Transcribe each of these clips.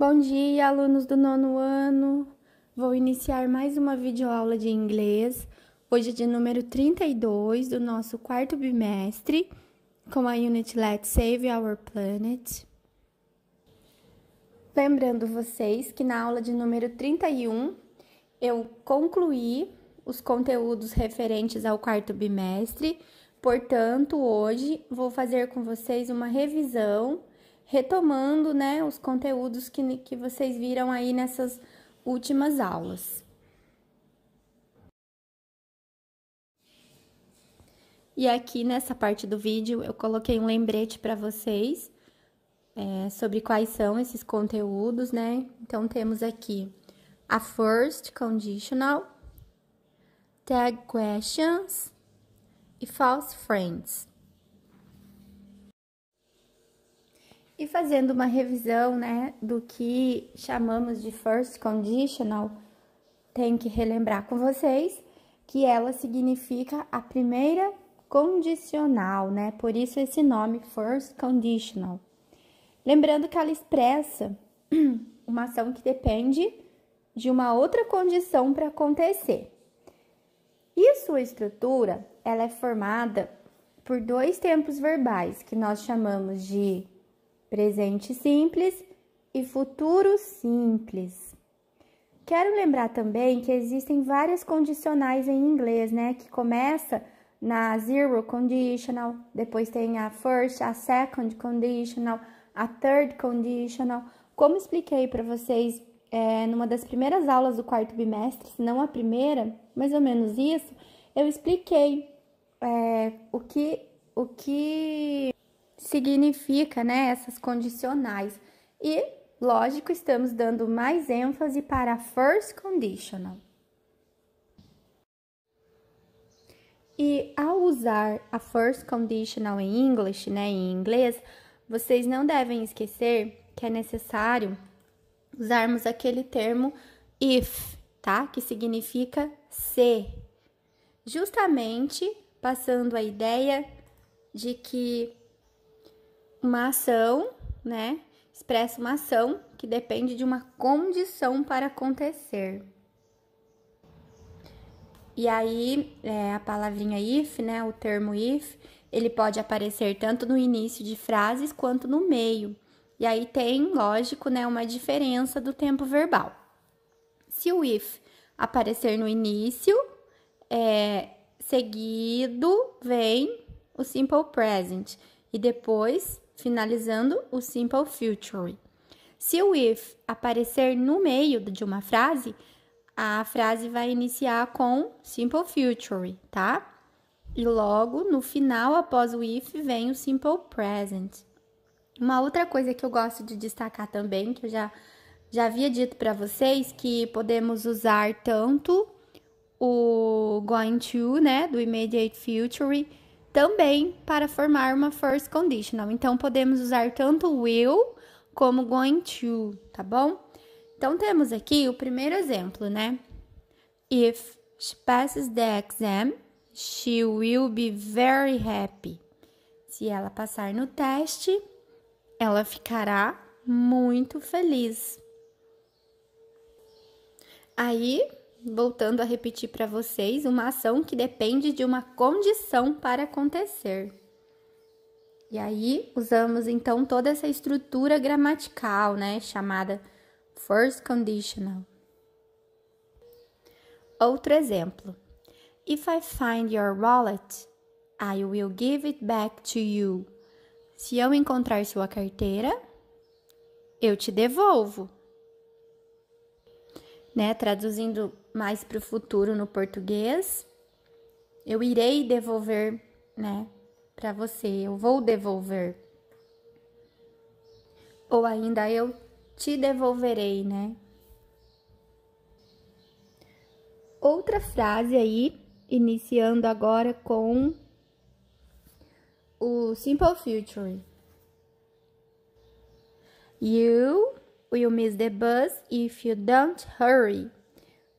Bom dia, alunos do 9º ano. Vou iniciar mais uma videoaula de inglês. Hoje é de número 32 do nosso 4º bimestre, com a Unit Let's Save Our Planet. Lembrando vocês que na aula de número 31, eu concluí os conteúdos referentes ao 4º bimestre. Portanto, hoje vou fazer com vocês uma revisão, retomando, os conteúdos que vocês viram aí nessas últimas aulas. E aqui nessa parte do vídeo eu coloquei um lembrete para vocês sobre quais são esses conteúdos, Então, temos aqui a first conditional, tag questions e false friends. E fazendo uma revisão, do que chamamos de first conditional, tenho que relembrar com vocês que ela significa a primeira condicional, Por isso esse nome, first conditional. Lembrando que ela expressa uma ação que depende de uma outra condição para acontecer. E sua estrutura, ela é formada por dois tempos verbais, que nós chamamos de presente simples e futuro simples. Quero lembrar também que existem várias condicionais em inglês, que começa na zero conditional, depois tem a first, a second conditional, a third conditional. Como expliquei para vocês numa das primeiras aulas do 4º bimestre, se não a primeira, mais ou menos isso, eu expliquei o que significa, essas condicionais. E, lógico, estamos dando mais ênfase para a first conditional. E ao usar a first conditional em English, em inglês, vocês não devem esquecer que é necessário usarmos aquele termo if, Que significa se. Justamente passando a ideia de que uma ação, expressa uma ação que depende de uma condição para acontecer. E aí, a palavrinha if, o termo if, ele pode aparecer tanto no início de frases quanto no meio. E aí tem, lógico, uma diferença do tempo verbal. Se o if aparecer no início, seguido vem o simple present e depois finalizando o simple future. Se o if aparecer no meio de uma frase, a frase vai iniciar com simple future, E logo no final, após o if, vem o simple present. Uma outra coisa que eu gosto de destacar também, que eu já havia dito para vocês, que podemos usar tanto o going to, do immediate future, também para formar uma first conditional. Então, podemos usar tanto will como going to, tá bom? Então, temos aqui o primeiro exemplo, If she passes the exam, she will be very happy. Se ela passar no teste, ela ficará muito feliz. Aí, voltando a repetir para vocês, uma ação que depende de uma condição para acontecer. E aí, usamos então toda essa estrutura gramatical, chamada first conditional. Outro exemplo. If I find your wallet, I will give it back to you. Se eu encontrar sua carteira, eu te devolvo. Traduzindo mais para o futuro no português, eu irei devolver, para você, eu vou devolver. Ou ainda, eu te devolverei, Outra frase aí, iniciando agora com o simple future. You will miss the bus if you don't hurry.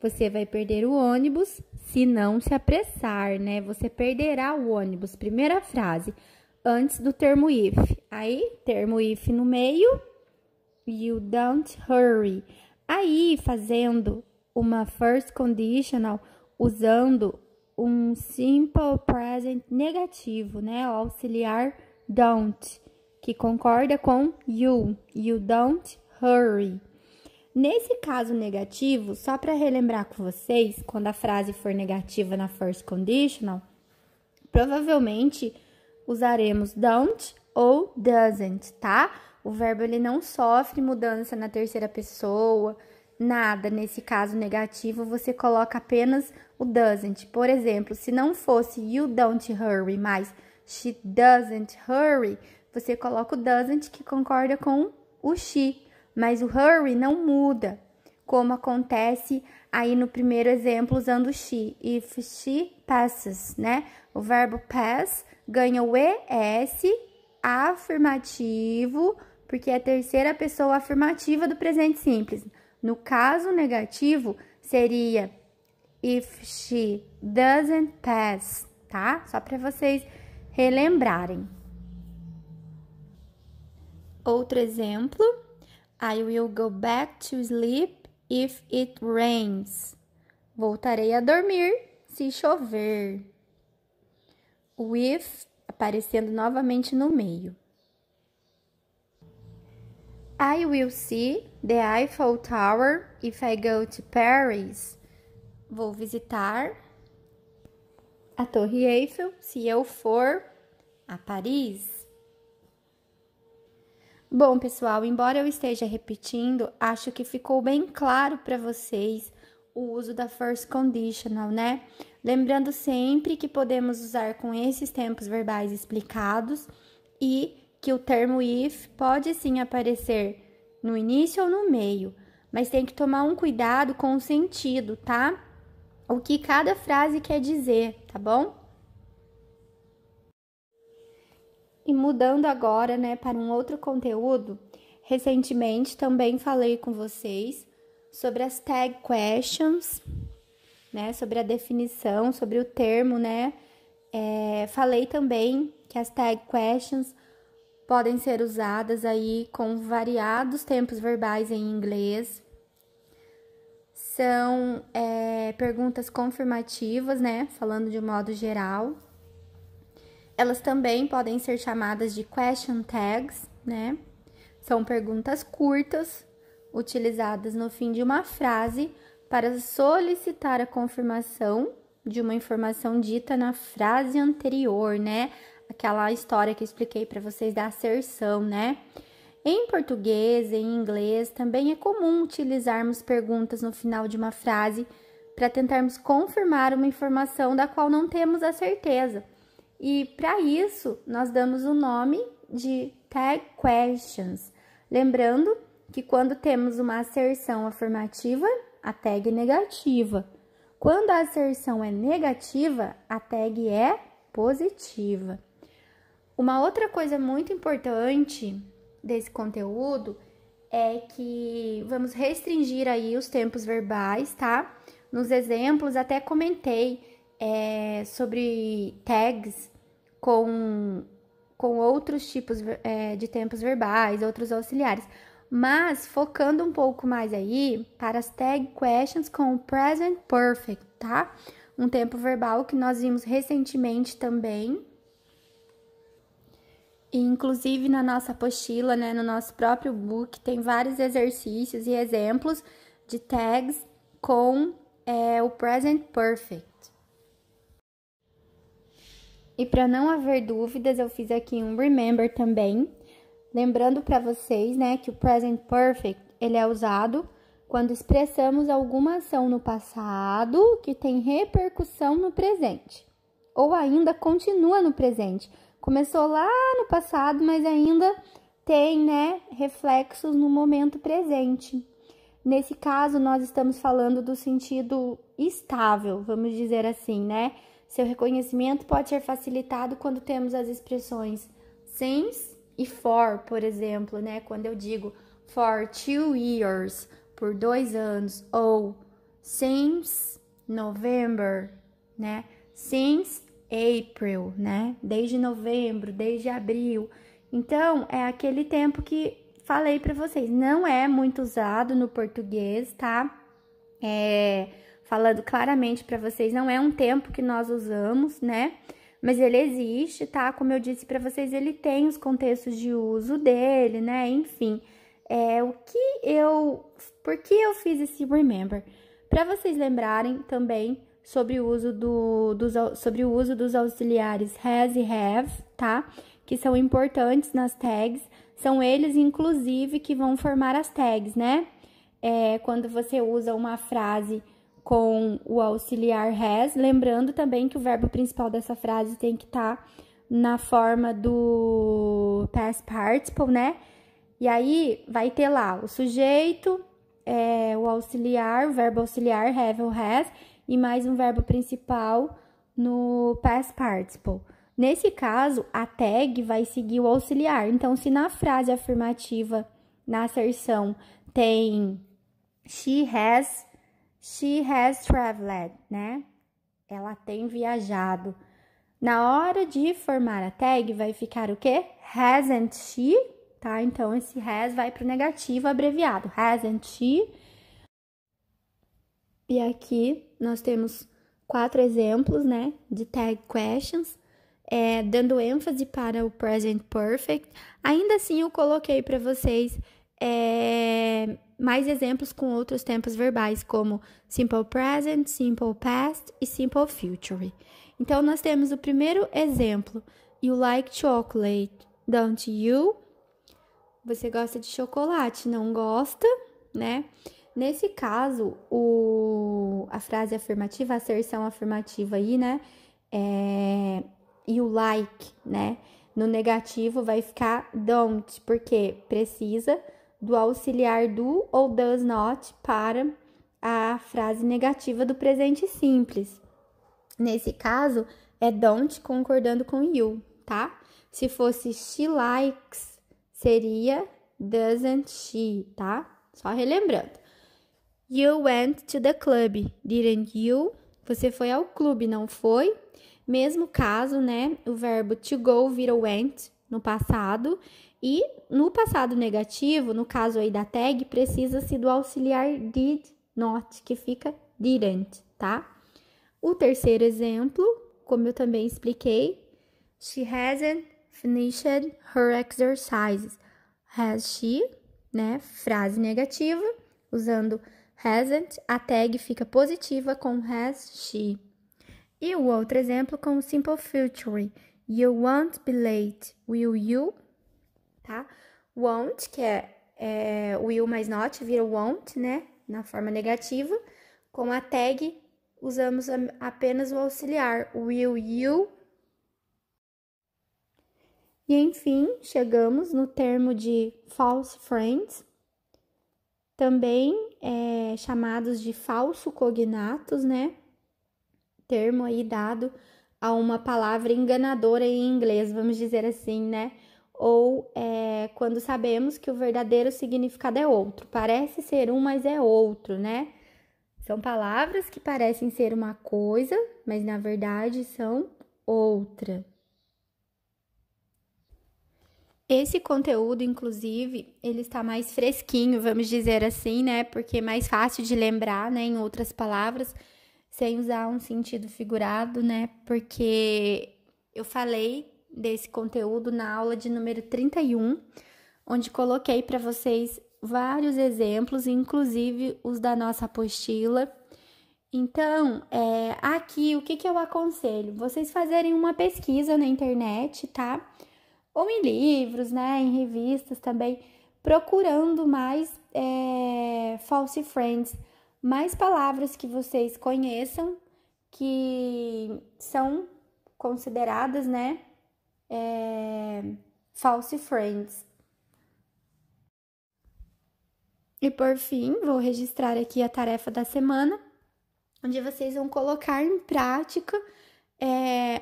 Você vai perder o ônibus se não se apressar, Você perderá o ônibus. Primeira frase, antes do termo if. Aí, termo if no meio You don't hurry. Aí, fazendo uma first conditional, usando um simple present negativo, né? O auxiliar don't, que concorda com you. You don't hurry. Nesse caso negativo, só para relembrar com vocês, quando a frase for negativa na first conditional, provavelmente usaremos don't ou doesn't, tá? O verbo ele não sofre mudança na terceira pessoa, nada. Nesse caso negativo, você coloca apenas o doesn't. Por exemplo, se não fosse you don't hurry, mas she doesn't hurry, você coloca o doesn't que concorda com o she. Mas o hurry não muda, como acontece aí no primeiro exemplo usando o she. If she passes, né? O verbo pass ganha o ES afirmativo, porque é a terceira pessoa afirmativa do presente simples. No caso negativo, seria if she doesn't pass, tá? Só para vocês relembrarem. Outro exemplo. I will go back to sleep if it rains. Voltarei a dormir se chover. O if aparecendo novamente no meio. I will see the Eiffel Tower if I go to Paris. Vou visitar a Torre Eiffel se eu for a Paris. Bom, pessoal, embora eu esteja repetindo, acho que ficou bem claro para vocês o uso da first conditional, né? Lembrando sempre que podemos usar com esses tempos verbais explicados e que o termo if pode sim aparecer no início ou no meio, mas tem que tomar um cuidado com o sentido, tá? O que cada frase quer dizer, tá bom? E mudando agora, né, para um outro conteúdo, recentemente também falei com vocês sobre as tag questions, né, sobre a definição, sobre o termo, né, falei também que as tag questions podem ser usadas aí com variados tempos verbais em inglês. São perguntas confirmativas, né, falando de modo geral. Elas também podem ser chamadas de question tags, né? São perguntas curtas, utilizadas no fim de uma frase para solicitar a confirmação de uma informação dita na frase anterior, né? Aquela história que eu expliquei para vocês da asserção, né? Em português, em inglês, também é comum utilizarmos perguntas no final de uma frase para tentarmos confirmar uma informação da qual não temos a certeza. E para isso, nós damos o nome de tag questions. Lembrando que quando temos uma asserção afirmativa, a tag é negativa. Quando a asserção é negativa, a tag é positiva. Uma outra coisa muito importante desse conteúdo é que vamos restringir aí os tempos verbais, tá? Nos exemplos até comentei sobre tags com outros tipos de tempos verbais, outros auxiliares, mas focando um pouco mais aí para as tag questions com o present perfect, tá? Um tempo verbal que nós vimos recentemente também, e inclusive na nossa apostila, né, no nosso próprio book, tem vários exercícios e exemplos de tags com o present perfect. E para não haver dúvidas, eu fiz aqui um remember também, lembrando para vocês, né, que o present perfect, ele é usado quando expressamos alguma ação no passado que tem repercussão no presente, ou ainda continua no presente. Começou lá no passado, mas ainda tem, né, reflexos no momento presente. Nesse caso, nós estamos falando do sentido estável, vamos dizer assim, né? Seu reconhecimento pode ser facilitado quando temos as expressões since e for, por exemplo, né? Quando eu digo for 2 years, por 2 anos, ou since November, né? Since April, né? Desde novembro, desde abril. Então, é aquele tempo que falei para vocês, não é muito usado no português, tá? Falando claramente para vocês, não é um tempo que nós usamos, né? Mas ele existe, tá? Como eu disse para vocês, ele tem os contextos de uso dele, né? Enfim, por que eu fiz esse remember? Para vocês lembrarem também sobre o uso dos auxiliares has e have, tá? Que são importantes nas tags. São eles, inclusive, que vão formar as tags, né? Quando você usa uma frase com o auxiliar has, lembrando também que o verbo principal dessa frase tem que estar na forma do past participle, né? E aí, vai ter lá o sujeito, o auxiliar, o verbo auxiliar, have ou has, e mais um verbo principal no past participle. Nesse caso, a tag vai seguir o auxiliar. Então, se na frase afirmativa, na asserção, tem she has traveled, né? Ela tem viajado. Na hora de formar a tag, vai ficar o quê? Hasn't she? Tá? Então, esse has vai para o negativo abreviado. Hasn't she? E aqui, nós temos 4 exemplos, né? De tag questions. Dando ênfase para o present perfect. Ainda assim, eu coloquei para vocês mais exemplos com outros tempos verbais, como simple present, simple past e simple future. Então, nós temos o primeiro exemplo. You like chocolate, don't you? Você gosta de chocolate, não gosta, né? Nesse caso, a frase afirmativa, a asserção afirmativa aí, né? You like, né? No negativo vai ficar don't, porque precisa do auxiliar do ou does not para a frase negativa do presente simples. Nesse caso, é don't concordando com you, tá? Se fosse she likes, seria doesn't she, tá? Só relembrando. You went to the club, didn't you? Você foi ao clube, não foi? Mesmo caso, né? O verbo to go vira went no passado. E no passado negativo, no caso aí da tag, precisa-se do auxiliar did not, que fica didn't, tá? O terceiro exemplo, como eu também expliquei, she hasn't finished her exercises. Has she, né? Frase negativa, usando hasn't, a tag fica positiva com has she. E o outro exemplo com o simple future. You won't be late, will you? Tá? Won't, que é will mais not, vira won't, né? Na forma negativa. Com a tag, usamos apenas o auxiliar. Will you? E, enfim, chegamos no termo de false friends, também chamados de falso cognatos, né? Termo aí dado a uma palavra enganadora em inglês, vamos dizer assim, né? Ou quando sabemos que o verdadeiro significado é outro. Parece ser um, mas é outro, né? São palavras que parecem ser uma coisa, mas na verdade são outra. Esse conteúdo, inclusive, ele está mais fresquinho, vamos dizer assim, né? Porque é mais fácil de lembrar, né? Em outras palavras, sem usar um sentido figurado, né? Porque eu falei desse conteúdo na aula de número 31, onde coloquei para vocês vários exemplos, inclusive os da nossa apostila. Então, aqui, o que eu aconselho? Vocês fazerem uma pesquisa na internet, tá? Ou em livros, né? Em revistas também, procurando mais false friends, mais palavras que vocês conheçam, que são consideradas, né? False friends. E por fim, vou registrar aqui a tarefa da semana, onde vocês vão colocar em prática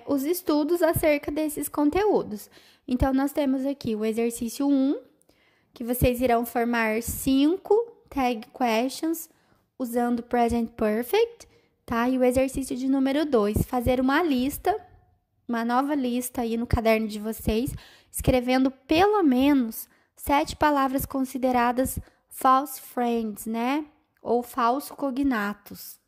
os estudos acerca desses conteúdos. Então, nós temos aqui o exercício 1, que vocês irão formar 5 tag questions usando present perfect, tá? E o exercício de número 2, fazer uma nova lista aí no caderno de vocês, escrevendo pelo menos 7 palavras consideradas false friends, né? Ou falso cognatos.